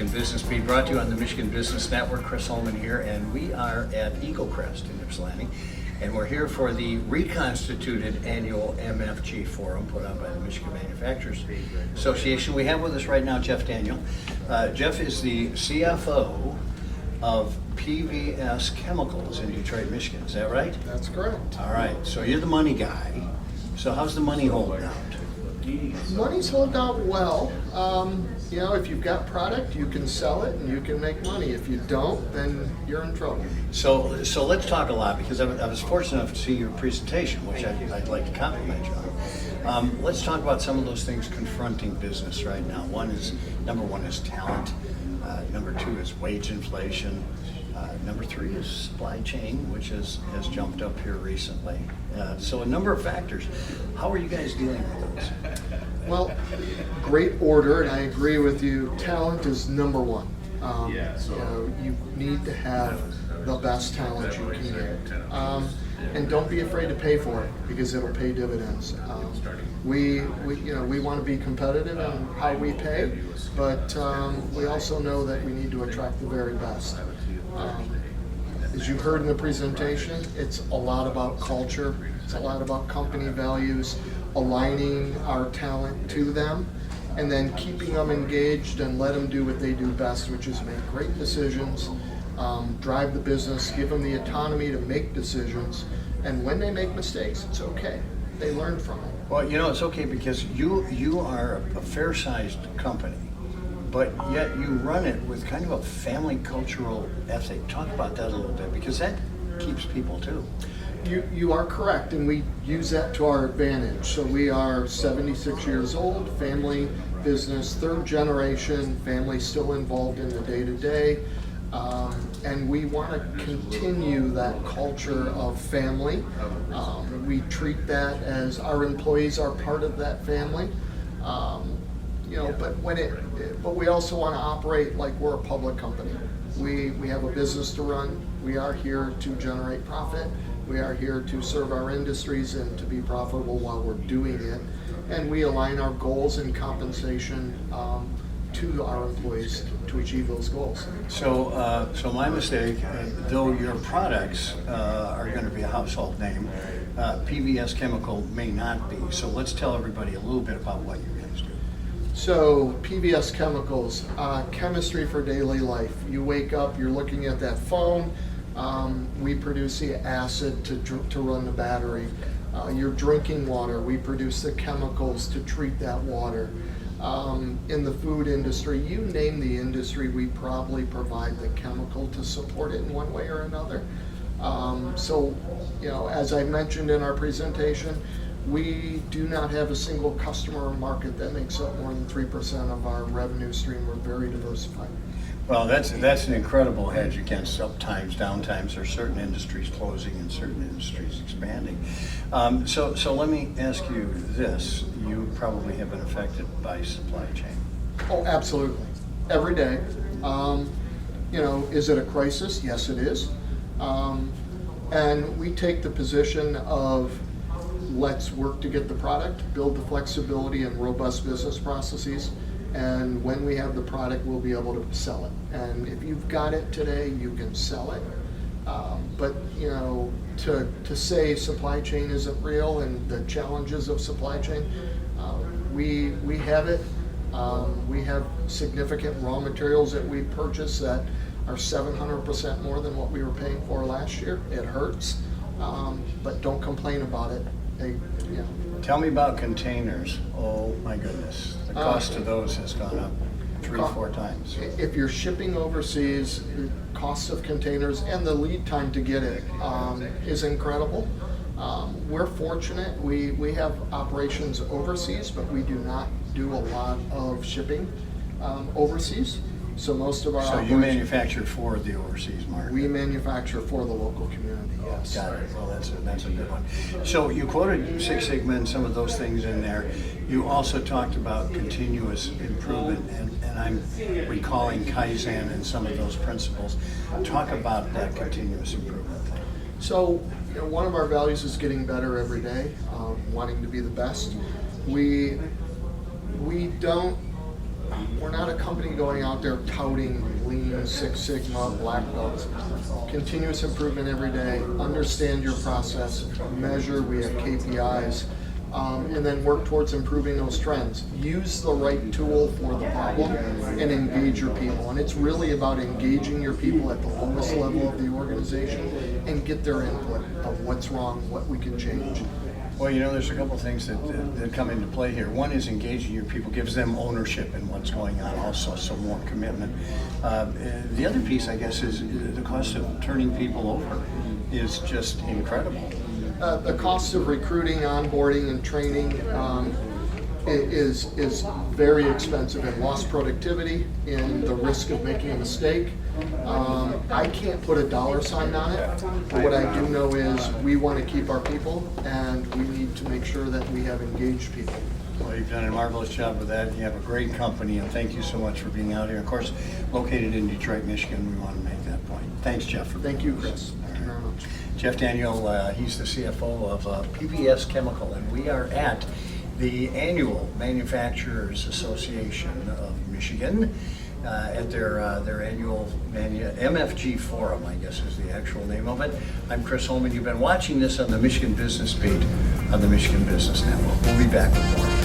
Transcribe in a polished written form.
Michigan Business Beat, brought to you on the Michigan Business Network. Chris Holman here, and we are at Eagle Crest in Ypsilanti, and we're here for the reconstituted annual MFG Forum put on by the Michigan Manufacturers Association. We have with us right now Jeff Daniel. Jeff is the CFO of PVS Chemicals in Detroit, Michigan. Is that right? That's correct. All right. So you're the money guy. So how's the money holding out? Money's holding out well. You know, if you've got product, you can sell it and you can make money. If you don't, then you're in trouble. So let's talk a lot, because I was fortunate enough to see your presentation, which I'd like to compliment you on. Let's talk about some of those things confronting business right now. Number one is talent. Number two is wage inflation. Number three is supply chain, which has jumped up here recently. So a number of factors. How are you guys dealing with those? Well, great order, and I agree with you. Talent is number one. You know, you need to have the best talent you can get. And don't be afraid to pay for it, because it'll pay dividends. We want to be competitive in how we pay, but we also know that we need to attract the very best. As you heard in the presentation, it's a lot about culture. It's a lot about company values, aligning our talent to them, and then keeping them engaged and let them do what they do best, which is make great decisions, drive the business, give them the autonomy to make decisions, and when they make mistakes, it's okay. They learn from it. Well, you know, it's okay, because you are a fair-sized company, but yet you run it with kind of a family cultural ethic. Talk about that a little bit, because that keeps people too. You are correct, and we use that to our advantage. So we are 76 years old, family business, third generation, family still involved in the day-to-day, and we want to continue that culture of family. We treat that as our employees are part of that family. You know, but we also want to operate like we're a public company. We have a business to run. We are here to generate profit. We are here to serve our industries and to be profitable while we're doing it. And we align our goals and compensation to our employees to achieve those goals. So my mistake, though your products are going to be a household name, PVS Chemical may not be. So let's tell everybody a little bit about what you guys do. So PVS Chemicals, chemistry for daily life. You wake up, you're looking at that phone. We produce the acid to run the battery. You're drinking water. We produce the chemicals to treat that water. In the food industry, you name the industry, we probably provide the chemical to support it in one way or another. So, you know, as I mentioned in our presentation, we do not have a single customer or market that makes up more than 3% of our revenue stream. We're very diversified. Well, that's an incredible hedge against up times, down times. There's certain industries closing and certain industries expanding. So let me ask you this. You probably have been affected by supply chain. Oh, absolutely. Every day. You know, is it a crisis? Yes, it is. And we take the position of let's work to get the product, build the flexibility and robust business processes, and when we have the product, we'll be able to sell it. And if you've got it today, you can sell it. But you know, to say supply chain isn't real and the challenges of supply chain, we have it. We have significant raw materials that we purchase that are 700% more than what we were paying for last year. It hurts, but don't complain about it. You know. Tell me about containers. Oh my goodness. The cost of those has gone up 3-4 times. If you're shipping overseas, the cost of containers and the lead time to get it is incredible. We're fortunate. We have operations overseas, but we do not do a lot of shipping overseas. So most of our So you manufacture for the overseas market? We manufacture for the local community, yes. Got it. Well, that's a good one. So you quoted Six Sigma and some of those things in there. You also talked about continuous improvement, and I'm recalling Kaizen and some of those principles. Talk about that continuous improvement thing. So, you know, one of our values is getting better every day, wanting to be the best. We don't we're not a company going out there touting Lean, Six Sigma, black belts. Continuous improvement every day, understand your process, measure, we have KPIs, and then work towards improving those trends. Use the right tool for the problem and engage your people. And it's really about engaging your people at the lowest level of the organization and get their input of what's wrong, what we can change. Well, there's a couple things that come into play here. One is engaging your people, gives them ownership in what's going on also, so more commitment. The other piece, I guess, is the cost of turning people over is just incredible. The cost of recruiting, onboarding, and training is very expensive in lost productivity, in the risk of making a mistake. I can't put a dollar sign on it, but what I do know is we want to keep our people, and we need to make sure that we have engaged people. Well, you've done a marvelous job with that. You have a great company, and thank you so much for being out here. Of course, located in Detroit, Michigan, we want to make that point. Thanks, Jeff. Thank you, Chris. Thank you very much. Jeff Daniel, he's the CFO of PVS Chemical, and we are at the annual Manufacturers Association of Michigan at their annual MFG Forum, I guess is the actual name of it. I'm Chris Holman. You've been watching this on the Michigan Business Beat on the Michigan Business Network. We'll be back with more.